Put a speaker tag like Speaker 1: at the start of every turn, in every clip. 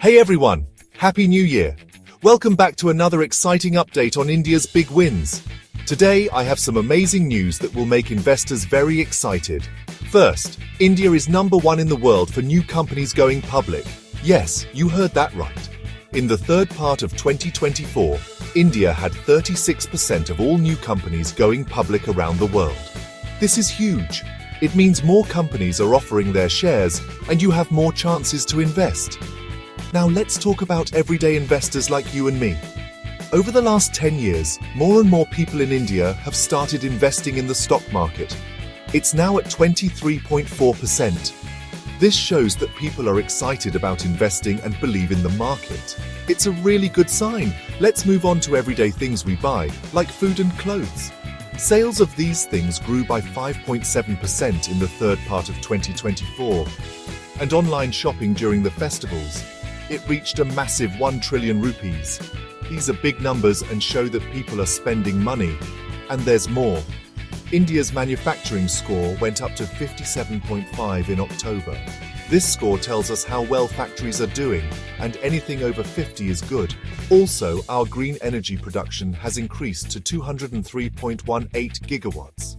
Speaker 1: Hey everyone, Happy New Year. Welcome back to another exciting update on India's big wins. Today I have some amazing news that will make investors very excited. First, India is #1 in the world for new companies going public. Yes, you heard that right. In the third part of 2024, India had 36% of all new companies going public around the world. This is huge. It means more companies are offering their shares and you have more chances to invest. Now let's talk about everyday investors like you and me. Over the last 10 years, more and more people in India have started investing in the stock market. It's now at 23.4%. This shows that people are excited about investing and believe in the market. It's a really good sign. Let's move on to everyday things we buy, like food and clothes. Sales of these things grew by 5.7% in the third part of 2024. And online shopping during the festivals, it reached a massive 1 trillion rupees. These are big numbers and show that people are spending money. And there's more. India's manufacturing score went up to 57.5 in October. This score tells us how well factories are doing, and anything over 50 is good. Also, our green energy production has increased to 203.18 gigawatts.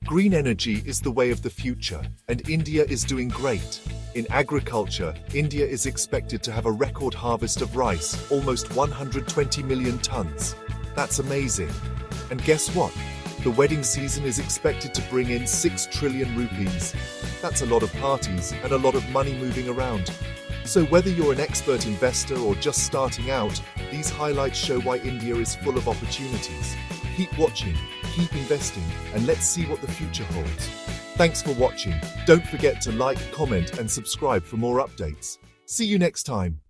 Speaker 1: Green energy is the way of the future, and India is doing great. In agriculture, India is expected to have a record harvest of rice, almost 120 million tons. That's amazing. And guess what? The wedding season is expected to bring in 6 trillion rupees. That's a lot of parties and a lot of money moving around. So whether you're an expert investor or just starting out, these highlights show why India is full of opportunities. Keep watching, keep investing, and let's see what the future holds. Thanks for watching. Don't forget to like, comment, and subscribe for more updates. See you next time.